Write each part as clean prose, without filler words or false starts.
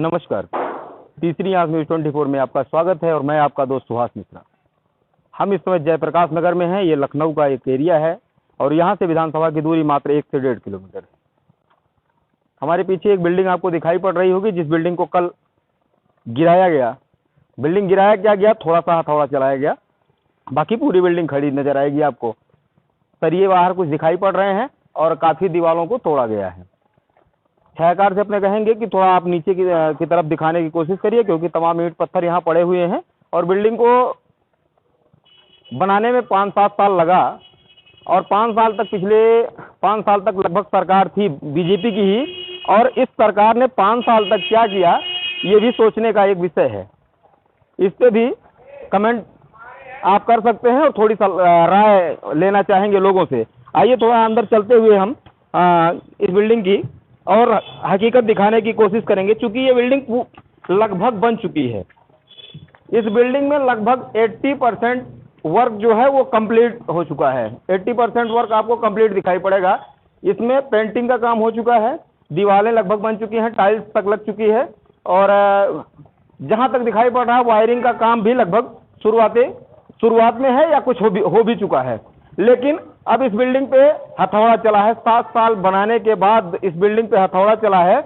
नमस्कार। तीसरी आंख न्यूज़ 24 में आपका स्वागत है और मैं आपका दोस्त सुहास मिश्रा। हम इस समय जयप्रकाश नगर में हैं। ये लखनऊ का एक एरिया है और यहाँ से विधानसभा की दूरी मात्र 1 से 1.5 किलोमीटर है। हमारे पीछे एक बिल्डिंग आपको दिखाई पड़ रही होगी, जिस बिल्डिंग को कल गिराया गया। बिल्डिंग गिराया क्या गया, थोड़ा सा हथौड़ा चलाया गया, बाकी पूरी बिल्डिंग खड़ी नजर आएगी आपको। सरिये बाहर कुछ दिखाई पड़ रहे हैं और काफ़ी दीवारों को तोड़ा गया है। छायाकार से अपने कहेंगे कि थोड़ा आप नीचे की तरफ दिखाने की कोशिश करिए, क्योंकि तमाम ईंट पत्थर यहाँ पड़े हुए हैं और बिल्डिंग को बनाने में 5-7 साल लगा और 5 साल तक, पिछले 5 साल तक लगभग सरकार थी बीजेपी की ही, और इस सरकार ने 5 साल तक क्या किया ये भी सोचने का एक विषय है। इस पे भी कमेंट आप कर सकते हैं और थोड़ी सा राय लेना चाहेंगे लोगों से। आइए थोड़ा अंदर चलते हुए हम इस बिल्डिंग की और हकीकत दिखाने की कोशिश करेंगे। चूंकि ये बिल्डिंग लगभग बन चुकी है, इस बिल्डिंग में लगभग 80% वर्क जो है वो कंप्लीट हो चुका है। 80% वर्क आपको कंप्लीट दिखाई पड़ेगा। इसमें पेंटिंग का काम हो चुका है, दीवारें लगभग बन चुकी हैं, टाइल्स तक लग चुकी है और जहां तक दिखाई पड़ रहा है वायरिंग का काम भी लगभग शुरुआत में है या कुछ हो भी चुका है। लेकिन अब इस बिल्डिंग पे हथौड़ा चला है। 7 साल बनाने के बाद इस बिल्डिंग पे हथौड़ा चला है।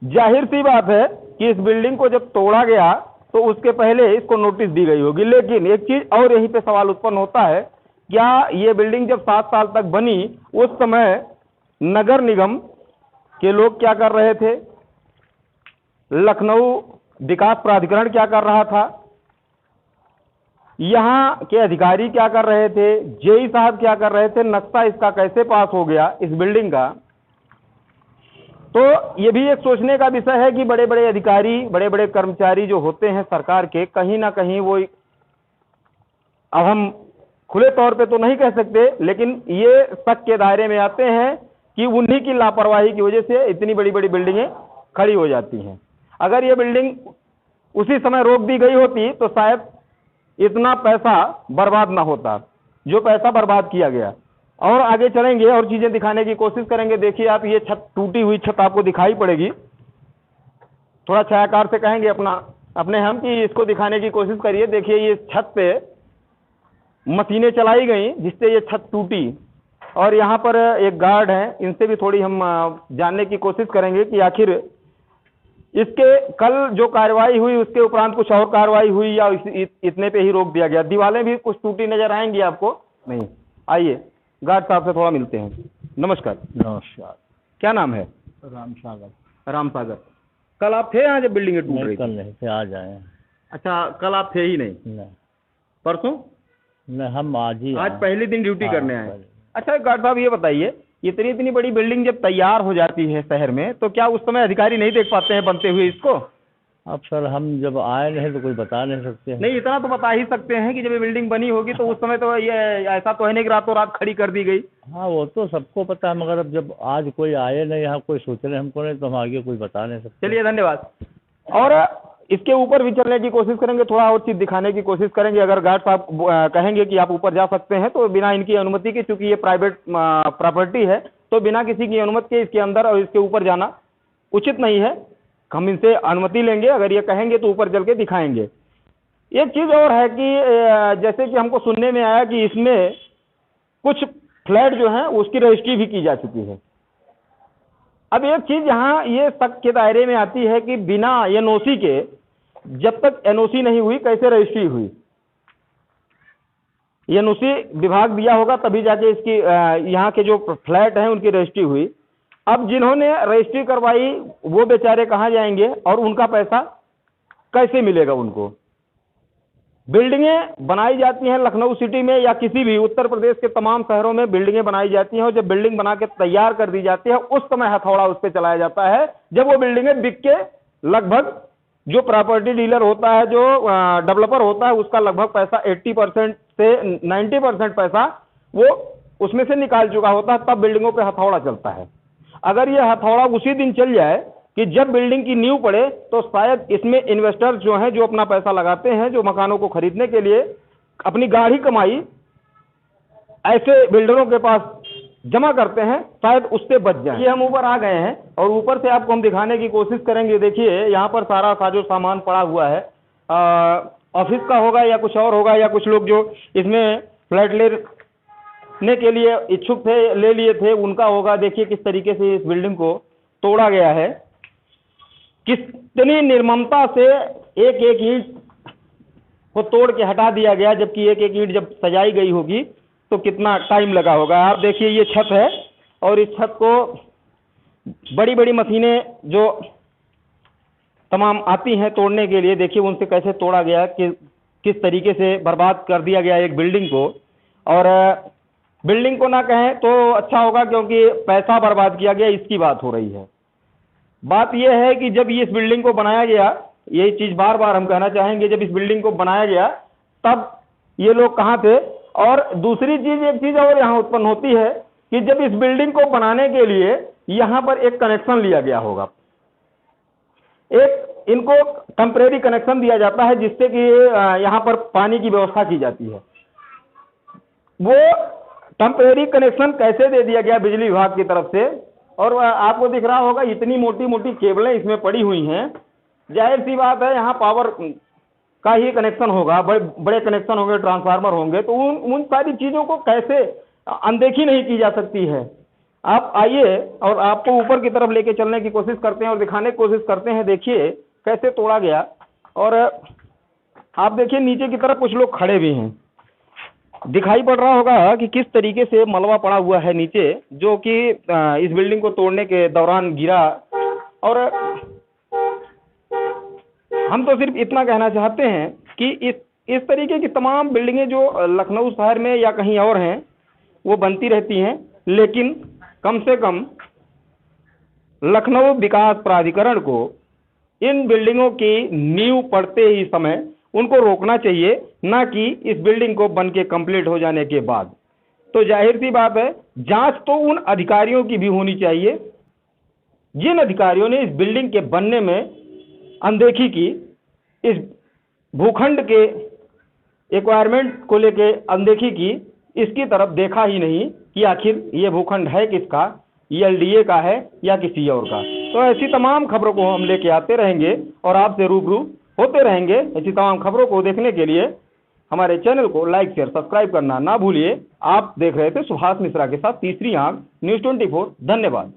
जाहिर सी बात है कि इस बिल्डिंग को जब तोड़ा गया तो उसके पहले इसको नोटिस दी गई होगी। लेकिन एक चीज और यहीं पे सवाल उत्पन्न होता है, क्या ये बिल्डिंग जब 7 साल तक बनी उस समय नगर निगम के लोग क्या कर रहे थे, लखनऊ विकास प्राधिकरण क्या कर रहा था, यहाँ के अधिकारी क्या कर रहे थे, जेई साहब क्या कर रहे थे, नक्शा इसका कैसे पास हो गया इस बिल्डिंग का। तो ये भी एक सोचने का विषय है कि बड़े बड़े अधिकारी, बड़े बड़े कर्मचारी जो होते हैं सरकार के, कहीं ना कहीं वो, अब हम खुले तौर पे तो नहीं कह सकते, लेकिन ये शक के दायरे में आते हैं कि उन्हीं की लापरवाही की वजह से इतनी बड़ी बड़ी बिल्डिंगें खड़ी हो जाती हैं। अगर ये बिल्डिंग उसी समय रोक दी गई होती तो शायद इतना पैसा बर्बाद ना होता जो पैसा बर्बाद किया गया। और आगे चलेंगे और चीजें दिखाने की कोशिश करेंगे। देखिए आप, ये छत, टूटी हुई छत आपको दिखाई पड़ेगी। थोड़ा छायाकार से कहेंगे अपने हम कि इसको दिखाने की कोशिश करिए। देखिए ये छत पे मशीनें चलाई गई जिससे ये छत टूटी और यहाँ पर एक गार्ड है, इनसे भी थोड़ी हम जानने की कोशिश करेंगे कि आखिर इसके कल जो कार्रवाई हुई उसके उपरांत कुछ और कार्रवाई हुई या इतने पे ही रोक दिया गया। दीवारें भी कुछ टूटी नजर आएंगी आपको। नहीं, आइए गार्ड साहब से थोड़ा मिलते हैं। नमस्कार। नमस्कार। क्या नाम है? राम सागर। राम सागर। कल आप थे यहाँ जब बिल्डिंग टूट रही? कल नहीं थे, आज आए। अच्छा, कल आप थे ही नहीं? परसों? नहीं, हम आज पहले दिन ड्यूटी करने आए। अच्छा गार्ड साहब ये बताइए, इतनी बड़ी बिल्डिंग जब तैयार हो जाती है शहर में तो क्या उस समय अधिकारी नहीं देख पाते हैं बनते हुए इसको? अब सर हम जब आए नहीं तो कोई बता नहीं सकते हैं। नहीं, इतना तो बता ही सकते हैं कि जब ये बिल्डिंग बनी होगी तो उस समय तो ये ऐसा तो है नहीं कि रातों रात खड़ी कर दी गई। हाँ वो तो सबको पता है, मगर अब जब आज कोई आए नहीं, यहाँ कोई सोच रहे हमको नहीं, तो हम आगे कोई बता नहीं सकते। चलिए धन्यवाद। और इसके ऊपर भी चलने की कोशिश करेंगे, थोड़ा और चीज दिखाने की कोशिश करेंगे। अगर गार्ड साहब कहेंगे कि आप ऊपर जा सकते हैं तो बिना इनकी अनुमति के, चूंकि ये प्राइवेट प्रॉपर्टी है तो बिना किसी की अनुमति के इसके अंदर और इसके ऊपर जाना उचित नहीं है। हम इनसे अनुमति लेंगे, अगर ये कहेंगे तो ऊपर चल के दिखाएंगे। एक चीज और है कि जैसे कि हमको सुनने में आया कि इसमें कुछ फ्लैट जो है उसकी रजिस्ट्री भी की जा चुकी है। अब एक चीज यहाँ ये शक के दायरे में आती है कि बिना एनओसी के, जब तक एनओसी नहीं हुई कैसे रजिस्ट्री हुई? एनओसी विभाग दिया होगा तभी जाके इसकी यहाँ के जो फ्लैट हैं उनकी रजिस्ट्री हुई। अब जिन्होंने रजिस्ट्री करवाई वो बेचारे कहाँ जाएंगे और उनका पैसा कैसे मिलेगा उनको? बिल्डिंगें बनाई जाती हैं लखनऊ सिटी में या किसी भी उत्तर प्रदेश के तमाम शहरों में बिल्डिंगें बनाई जाती हैं और जब बिल्डिंग बना के तैयार कर दी जाती है उस समय हथौड़ा उस पर चलाया जाता है जब वो बिल्डिंगें बिक के लगभग जो प्रॉपर्टी डीलर होता है, जो डेवलपर होता है, उसका लगभग पैसा 80% से 90% पैसा वो उसमें से निकाल चुका होता है, तब बिल्डिंगों पे हथौड़ा चलता है। अगर ये हथौड़ा उसी दिन चल जाए कि जब बिल्डिंग की नींव पड़े तो शायद इसमें इन्वेस्टर्स जो हैं, जो अपना पैसा लगाते हैं, जो मकानों को खरीदने के लिए अपनी गाढ़ी कमाई ऐसे बिल्डरों के पास जमा करते हैं, शायद उससे बच जाए। ये हम ऊपर आ गए हैं और ऊपर से आपको हम दिखाने की कोशिश करेंगे। देखिए यहाँ पर सारा साजो सामान पड़ा हुआ है, ऑफिस का होगा या कुछ और होगा, या कुछ लोग जो इसमें फ्लैट लेने के लिए इच्छुक थे, ले लिए थे, उनका होगा। देखिए किस तरीके से इस बिल्डिंग को तोड़ा गया है, कितनी निर्ममता से एक एक ईंट को तोड़ के हटा दिया गया, जबकि एक एक ईंट जब सजाई गई होगी तो कितना टाइम लगा होगा। आप देखिए ये छत है और इस छत को बड़ी बड़ी मशीनें जो तमाम आती हैं तोड़ने के लिए, देखिए उनसे कैसे तोड़ा गया, कि किस तरीके से बर्बाद कर दिया गया एक बिल्डिंग को। और बिल्डिंग को ना कहें तो अच्छा होगा, क्योंकि पैसा बर्बाद किया गया, इसकी बात हो रही है। बात यह है कि जब इस बिल्डिंग को बनाया गया, यही चीज़ बार बार हम कहना चाहेंगे, जब इस बिल्डिंग को बनाया गया तब ये लोग कहाँ थे। और दूसरी चीज़, एक चीज़ और यहाँ उत्पन्न होती है कि जब इस बिल्डिंग को बनाने के लिए यहाँ पर एक कनेक्शन लिया गया होगा, एक इनको टेम्परेरी कनेक्शन दिया जाता है जिससे कि यहाँ पर पानी की व्यवस्था की जाती है। वो टेम्परेरी कनेक्शन कैसे दे दिया गया बिजली विभाग की तरफ से, और आपको दिख रहा होगा इतनी मोटी मोटी केबलें इसमें पड़ी हुई हैं। जाहिर सी बात है यहाँ पावर का ही कनेक्शन होगा, बड़े बड़े कनेक्शन होंगे, ट्रांसफार्मर होंगे, तो उन सारी चीज़ों को कैसे अनदेखी नहीं की जा सकती है। आप आइए और आपको ऊपर की तरफ लेके चलने की कोशिश करते हैं और दिखाने की कोशिश करते हैं। देखिए कैसे तोड़ा गया, और आप देखिए नीचे की तरफ कुछ लोग खड़े भी हैं। दिखाई पड़ रहा होगा कि किस तरीके से मलबा पड़ा हुआ है नीचे, जो कि इस बिल्डिंग को तोड़ने के दौरान गिरा। और हम तो सिर्फ इतना कहना चाहते हैं कि इस तरीके की तमाम बिल्डिंगें जो लखनऊ शहर में या कहीं और हैं वो बनती रहती हैं, लेकिन कम से कम लखनऊ विकास प्राधिकरण को इन बिल्डिंगों की नींव पड़ते ही समय उनको रोकना चाहिए, ना कि इस बिल्डिंग को बन के कंप्लीट हो जाने के बाद। तो जाहिर सी बात है, जांच तो उन अधिकारियों की भी होनी चाहिए जिन अधिकारियों ने इस बिल्डिंग के बनने में अनदेखी की, इस भूखंड के एक्वायरमेंट को लेके अनदेखी की, इसकी तरफ देखा ही नहीं कि आखिर ये भूखंड है किसका, एलडीए का है या किसी और का। तो ऐसी तमाम खबरों को हम लेके आते रहेंगे और आपसे रूबरू होते रहेंगे। ऐसी तमाम खबरों को देखने के लिए हमारे चैनल को लाइक शेयर सब्सक्राइब करना ना भूलिए। आप देख रहे थे सुभाष मिश्रा के साथ तीसरी आंख न्यूज़ 24। धन्यवाद।